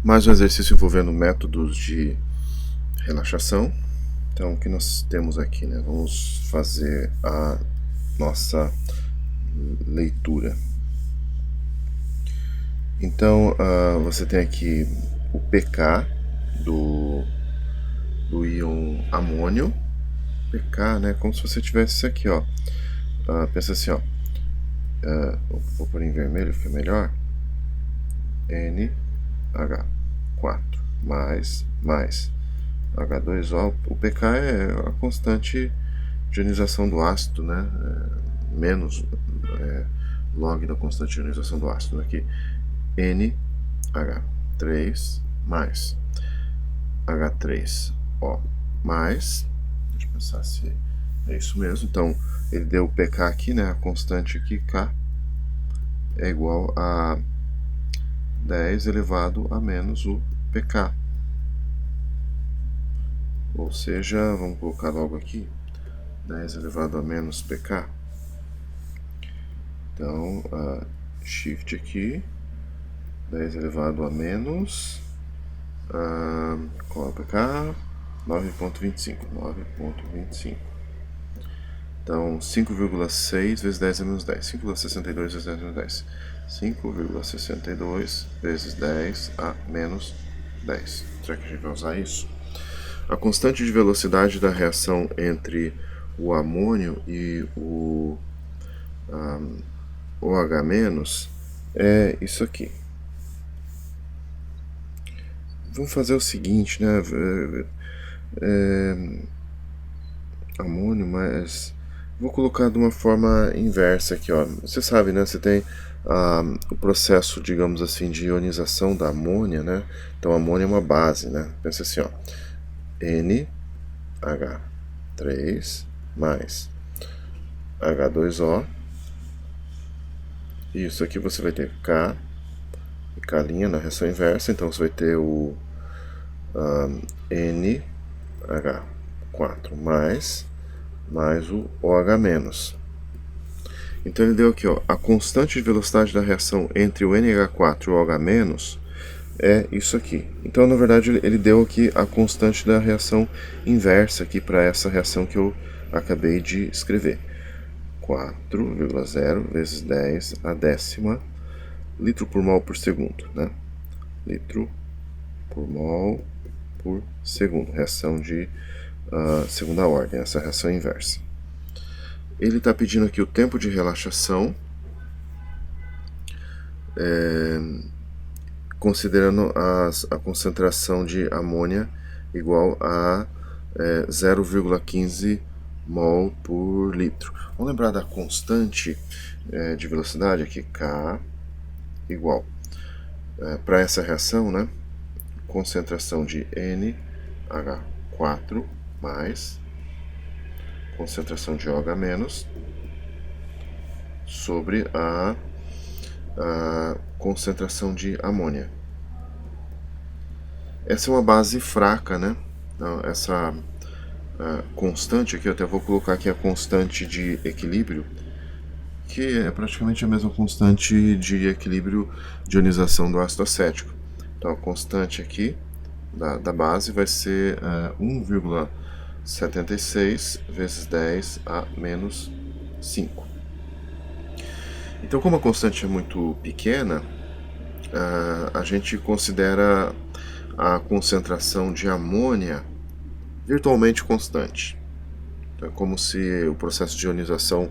Mais um exercício envolvendo métodos de relaxação. Então, o que nós temos aqui, né? Vamos fazer a nossa leitura. Então, você tem aqui o pK do íon amônio. pK, né? Como se você tivesse isso aqui, ó. Pensa assim, ó. Vou pôr em vermelho, fica melhor. NH4 mais H2O. O pK é a constante de ionização do ácido, né? Menos log da constante de ionização do ácido aqui. NH3 mais H3O mais. Deixa eu pensar se é isso mesmo. Então, ele deu o pK aqui, né? A constante aqui, K, é igual a 10 elevado a menos o pK. Ou seja, vamos colocar logo aqui, 10 elevado a menos pK. Então, shift aqui, 10 elevado a menos, qual é o pK? 9,25. Então, 5,6 vezes 10 a menos 10. 5,62 vezes 10 a menos 10. 5,62 vezes 10 a menos 10. Será que a gente vai usar isso? A constante de velocidade da reação entre o amônio e o OH- é isso aqui. Vamos fazer o seguinte, né? Amônio, mas vou colocar de uma forma inversa aqui, ó. Você sabe, né? Você tem o processo, digamos assim, de ionização da amônia, né? Então, a amônia é uma base, né? Pensa assim, ó. NH3 mais H2O. Isso aqui você vai ter K e K' na reação inversa. Então, você vai ter o NH4 mais o OH-. Então ele deu aqui, ó, a constante de velocidade da reação entre o NH4 e o OH- é isso aqui. Então, na verdade, ele deu aqui a constante da reação inversa aqui para essa reação que eu acabei de escrever. 4,0 vezes 10 a décima litro por mol por segundo, né? Litro por mol por segundo. Reação de segunda ordem, essa reação inversa. Ele está pedindo aqui o tempo de relaxação, considerando a concentração de amônia igual a 0,15 mol por litro. Vamos lembrar da constante de velocidade aqui, K igual para essa reação, né? Concentração de NH4 mais concentração de OH- sobre a concentração de amônia. Essa é uma base fraca, né? Então, essa constante aqui, eu até vou colocar aqui a constante de equilíbrio, que é praticamente a mesma constante de equilíbrio de ionização do ácido acético. Então a constante aqui da base vai ser 1,76 vezes 10 a menos 5. Então, como a constante é muito pequena, a gente considera a concentração de amônia virtualmente constante. É como se o processo de ionização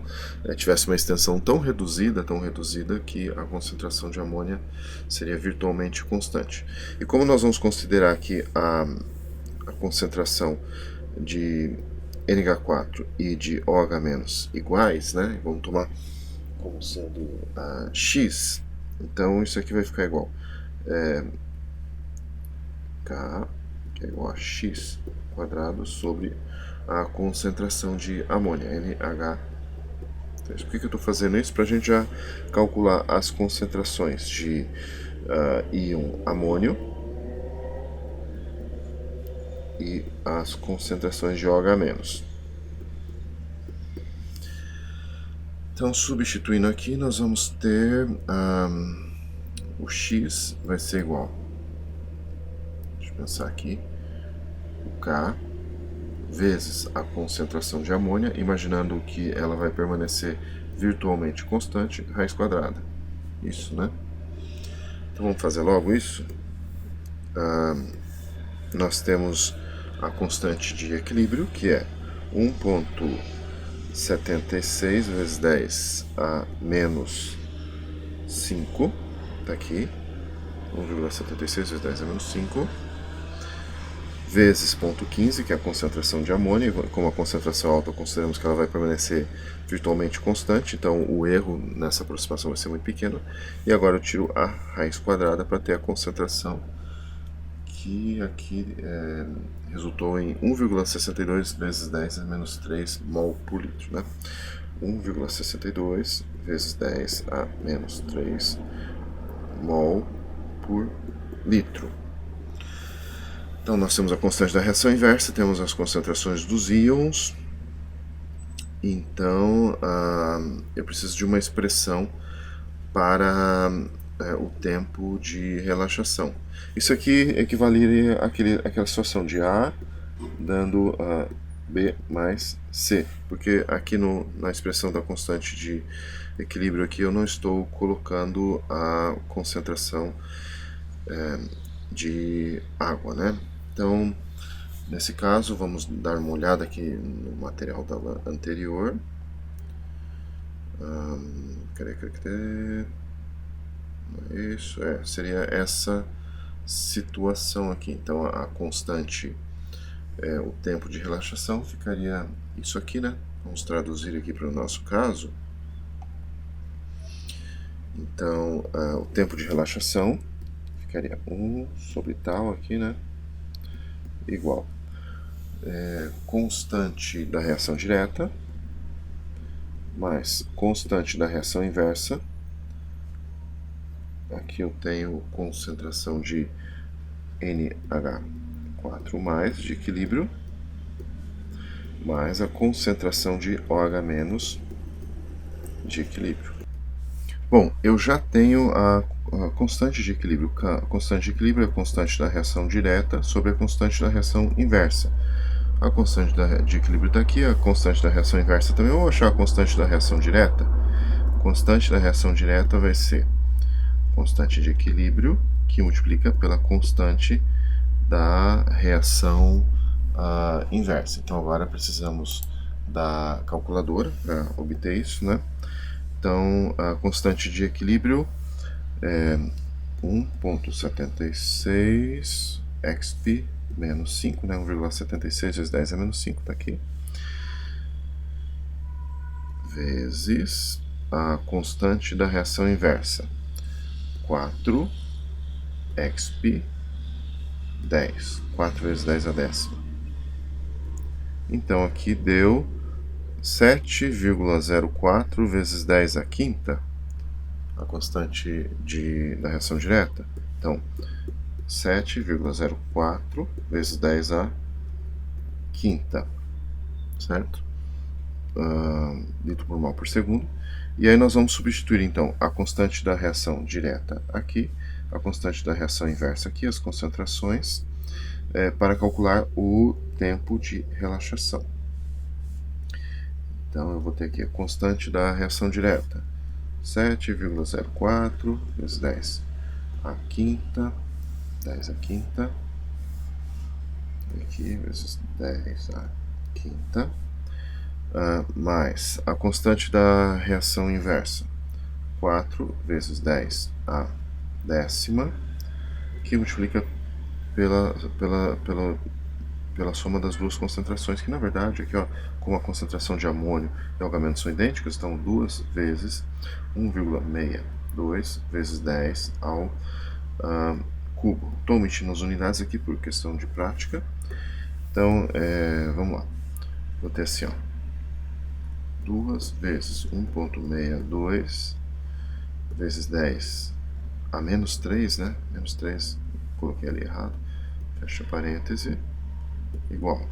tivesse uma extensão tão reduzida, que a concentração de amônia seria virtualmente constante. E como nós vamos considerar que a concentração de NH4 e de OH- iguais, né? Vamos tomar como sendo X, então isso aqui vai ficar igual K, que é igual a X quadrado sobre a concentração de amônia, NH3. Por que eu estou fazendo isso? Para a gente já calcular as concentrações de íon amônio e as concentrações de OH-. Então, substituindo aqui, nós vamos ter o X vai ser igual pensar aqui, o K vezes a concentração de amônia, imaginando que ela vai permanecer virtualmente constante, raiz quadrada. Isso, né? Então vamos fazer logo isso. Nós temos a constante de equilíbrio, que é 1,76 vezes 10 a menos 5, está aqui, 1,76 vezes 10 a menos 5, vezes 0,15, que é a concentração de amônia. Como a concentração alta, consideramos que ela vai permanecer virtualmente constante, então o erro nessa aproximação vai ser muito pequeno. E agora eu tiro a raiz quadrada para ter a concentração, que aqui resultou em 1,62 vezes 10 a menos 3 mol por litro, né? 1,62 vezes 10 a menos 3 mol por litro. Então nós temos a constante da reação inversa, temos as concentrações dos íons. Então eu preciso de uma expressão para o tempo de relaxação. Isso aqui equivaleria àquela situação de A dando B mais C, porque aqui na expressão da constante de equilíbrio aqui eu não estou colocando a concentração de água, né? Então, nesse caso, vamos dar uma olhada aqui no material da aula anterior. Isso, seria essa situação aqui. Então, a constante, o tempo de relaxação, ficaria isso aqui, né? Vamos traduzir aqui para o nosso caso. Então, o tempo de relaxação ficaria 1 sobre tal aqui, né? Igual constante da reação direta mais constante da reação inversa. Aqui eu tenho concentração de NH4+, de equilíbrio, mais a concentração de OH- de equilíbrio. Bom, eu já tenho a constante de equilíbrio. A constante de equilíbrio é a constante da reação direta sobre a constante da reação inversa. A constante de equilíbrio está aqui, a constante da reação inversa também. Eu vou achar a constante da reação direta. A constante da reação direta vai ser constante de equilíbrio, que multiplica pela constante da reação inversa. Então agora precisamos da calculadora para obter isso, né? Então a constante de equilíbrio é 1,76 xp menos 5, né? 1,76 vezes 10 a menos 5, está aqui. Vezes a constante da reação inversa, 4 xp 10. 4 vezes 10 a décima. Então aqui deu 7,04 vezes 10 a quinta, a constante da reação direta. Então, 7,04 vezes 10 a quinta, certo? Litro por mol por segundo. E aí nós vamos substituir, então, a constante da reação direta aqui, a constante da reação inversa aqui, as concentrações, para calcular o tempo de relaxação. Então, eu vou ter aqui a constante da reação direta, 7,04 vezes 10 a quinta, 10 a quinta, aqui vezes 10 a quinta, mais a constante da reação inversa, 4 vezes 10 a décima, que multiplica pela soma das duas concentrações, que na verdade aqui, ó, como a concentração de amônio e OH- são idênticas, então 2 vezes 1,62 vezes 10 ao cubo. Estou omitindo as unidades aqui por questão de prática. Então, vamos lá. Vou ter assim, ó, 2 vezes 1,62 vezes 10 a menos 3, né? Menos 3, coloquei ali errado. Fecha parêntese, igual.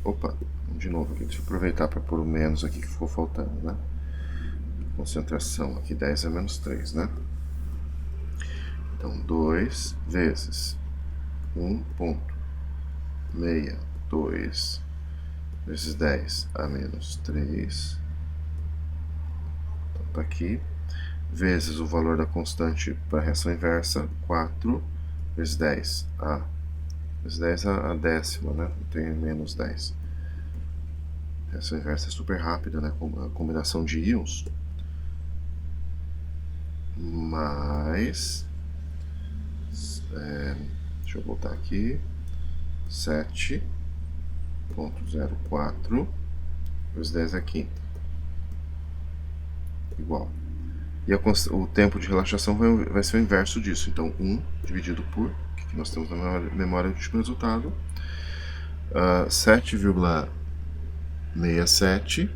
Opa, de novo aqui, deixa eu aproveitar para pôr o menos aqui que ficou faltando, né? Concentração aqui, 10 a menos 3, né? Então, 2 vezes 1,62 vezes 10 a menos 3, então tá aqui, vezes o valor da constante para a reação inversa, 4 vezes 10 a décima, né? Não tem menos 10. Essa inversa é super rápida, né? Com a combinação de íons. Mais... deixa eu voltar aqui. 7,04 vezes 10 a quinta. Igual. E o tempo de relaxação vai ser o inverso disso. Então, 1 dividido por... o que nós temos na memória do último resultado? 7,67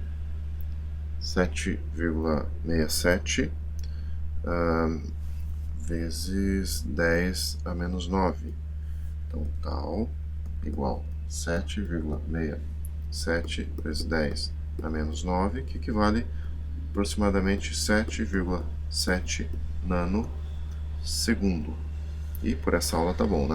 vezes 10 a menos 9. Então, tal igual 7,67 vezes 10 a menos 9, que equivale aproximadamente 7,7 nanosegundo. E por essa aula tá bom, né?